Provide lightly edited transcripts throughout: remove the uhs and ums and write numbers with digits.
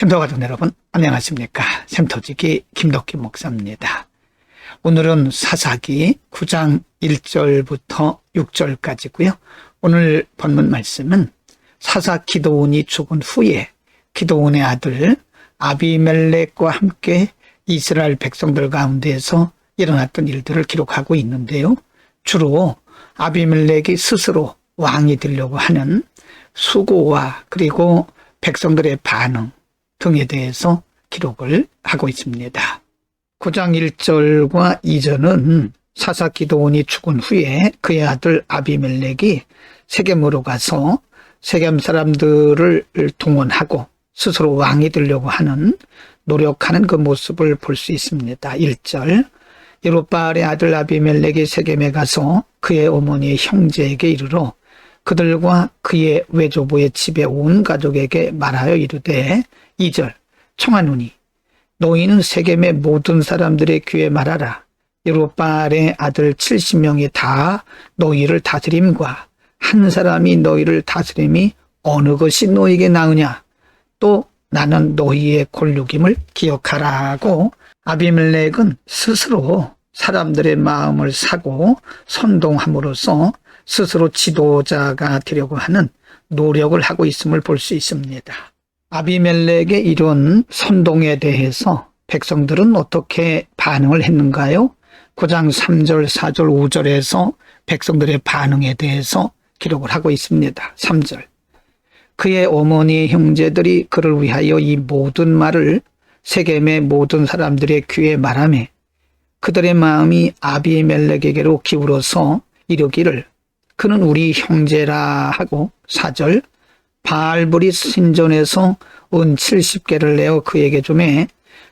샘터가족 여러분 안녕하십니까. 샘터지기 김덕기 목사입니다. 오늘은 사사기 9장 1절부터 6절까지고요. 오늘 본문 말씀은 사사 기드온이 죽은 후에 기드온의 아들 아비멜렉과 함께 이스라엘 백성들 가운데에서 일어났던 일들을 기록하고 있는데요. 주로 아비멜렉이 스스로 왕이 되려고 하는 수고와 그리고 백성들의 반응 등에 대해서 기록을 하고 있습니다. 9장 1절과 2절은 사사 기드온이 죽은 후에 그의 아들 아비멜렉이 세겜으로 가서 세겜 사람들을 동원하고 스스로 왕이 되려고 하는 노력하는 그 모습을 볼 수 있습니다. 1절 여룹바알의 아들 아비멜렉이 세겜에 가서 그의 어머니의 형제에게 이르러 그들과 그의 외조부의 집에 온 가족에게 말하여 이르되 2절 청하노니 너희는 세겜의 모든 사람들의 귀에 말하라. 여룹바알의 아들 70명이 다 너희를 다스림과 한 사람이 너희를 다스림이 어느 것이 너희에게 나으냐. 또 나는 너희의 골육임을 기억하라고 아비멜렉은 스스로 사람들의 마음을 사고 선동함으로써 스스로 지도자가 되려고 하는 노력을 하고 있음을 볼 수 있습니다. 아비멜렉의 이런 선동에 대해서 백성들은 어떻게 반응을 했는가요? 9장 3절, 4절, 5절에서 백성들의 반응에 대해서 기록을 하고 있습니다. 3절 그의 어머니의 형제들이 그를 위하여 이 모든 말을 세겜의 모든 사람들의 귀에 말하며 그들의 마음이 아비멜렉에게로 기울어서 이르기를 그는 우리 형제라 하고 4절 바알브릿 신전에서 은 70개를 내어 그에게 주매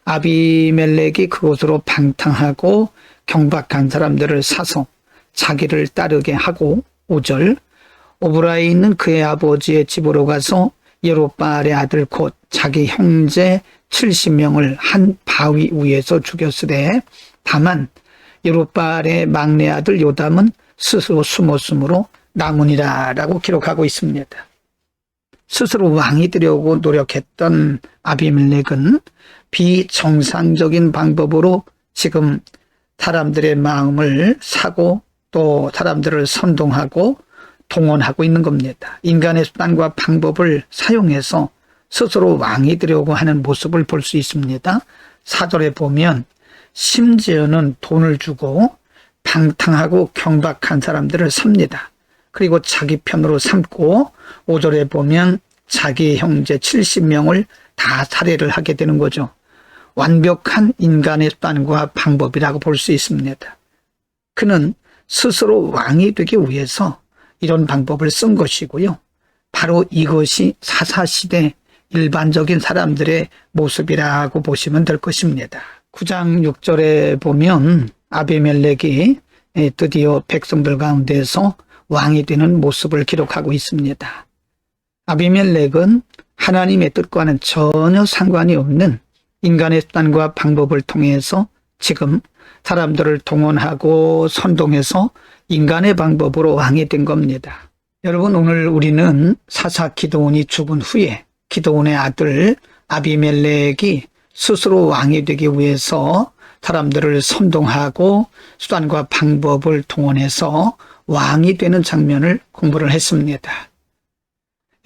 아비멜렉이 그곳으로 방탕하고 경박한 사람들을 사서 자기를 따르게 하고 5절 오브라에 있는 그의 아버지의 집으로 가서 여룹바알의 아들 곧 자기 형제 70명을 한 바위 위에서 죽였으되 다만 여룹바알의 막내 아들 요담은 스스로 숨었으므로 남으니라 라고 기록하고 있습니다. 스스로 왕이 되려고 노력했던 아비멜렉은 비정상적인 방법으로 지금 사람들의 마음을 사고 또 사람들을 선동하고 동원하고 있는 겁니다. 인간의 수단과 방법을 사용해서 스스로 왕이 되려고 하는 모습을 볼 수 있습니다. 4절에 보면 심지어는 돈을 주고 방탕하고 경박한 사람들을 삽니다. 그리고 자기 편으로 삼고 5절에 보면 자기 형제 70명을 다 살해를 하게 되는 거죠. 완벽한 인간의 수단과 방법이라고 볼 수 있습니다. 그는 스스로 왕이 되기 위해서 이런 방법을 쓴 것이고요. 바로 이것이 사사시대 일반적인 사람들의 모습이라고 보시면 될 것입니다. 9장 6절에 보면 아비멜렉이 드디어 백성들 가운데서 왕이 되는 모습을 기록하고 있습니다. 아비멜렉은 하나님의 뜻과는 전혀 상관이 없는 인간의 수단과 방법을 통해서 지금 사람들을 동원하고 선동해서 인간의 방법으로 왕이 된 겁니다. 여러분 오늘 우리는 사사 기드온이 죽은 후에 기드온의 아들 아비멜렉이 스스로 왕이 되기 위해서 사람들을 선동하고 수단과 방법을 동원해서 왕이 되는 장면을 공부를 했습니다.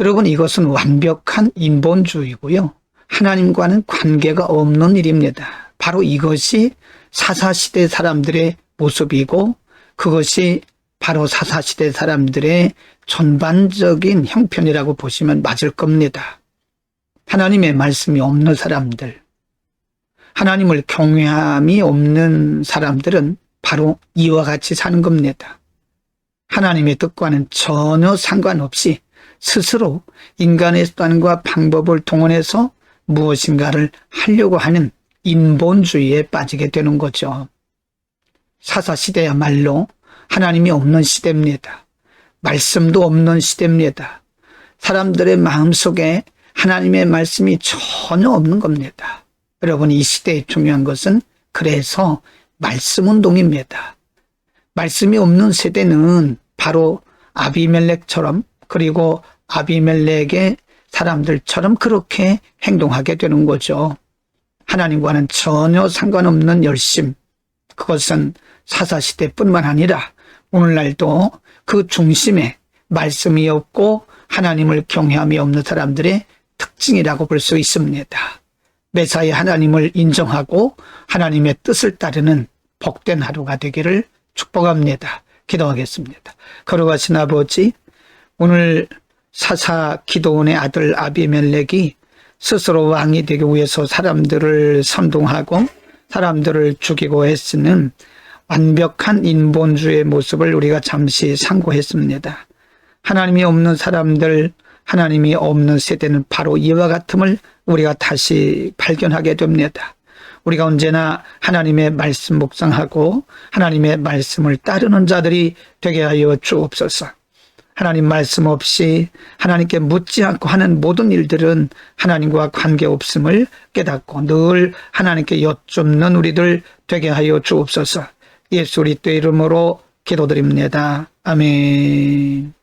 여러분 이것은 완벽한 인본주의고요. 하나님과는 관계가 없는 일입니다. 바로 이것이 사사시대 사람들의 모습이고 그것이 바로 사사시대 사람들의 전반적인 형편이라고 보시면 맞을 겁니다. 하나님의 말씀이 없는 사람들, 하나님을 경외함이 없는 사람들은 바로 이와 같이 사는 겁니다. 하나님의 뜻과는 전혀 상관없이 스스로 인간의 수단과 방법을 동원해서 무엇인가를 하려고 하는 인본주의에 빠지게 되는 거죠. 사사시대야말로 하나님이 없는 시대입니다. 말씀도 없는 시대입니다. 사람들의 마음속에 하나님의 말씀이 전혀 없는 겁니다. 여러분 이 시대의 중요한 것은 그래서 말씀 운동입니다. 말씀이 없는 세대는 바로 아비멜렉처럼 그리고 아비멜렉의 사람들처럼 그렇게 행동하게 되는 거죠. 하나님과는 전혀 상관없는 열심, 그것은 사사시대뿐만 아니라 오늘날도 그 중심에 말씀이 없고 하나님을 경외함이 없는 사람들의 특징이라고 볼 수 있습니다. 매사에 하나님을 인정하고 하나님의 뜻을 따르는 복된 하루가 되기를 축복합니다. 기도하겠습니다. 거룩하신 아버지, 오늘 사사 기드온의 아들 아비멜렉이 스스로 왕이 되기 위해서 사람들을 선동하고 사람들을 죽이고 애쓰는 완벽한 인본주의 모습을 우리가 잠시 상고했습니다. 하나님이 없는 사람들, 하나님이 없는 세대는 바로 이와 같음을 우리가 다시 발견하게 됩니다. 우리가 언제나 하나님의 말씀 묵상하고 하나님의 말씀을 따르는 자들이 되게 하여 주옵소서. 하나님 말씀 없이 하나님께 묻지 않고 하는 모든 일들은 하나님과 관계없음을 깨닫고 늘 하나님께 여쭙는 우리들 되게 하여 주옵소서. 예수 그리스도의 이름으로 기도드립니다. 아멘.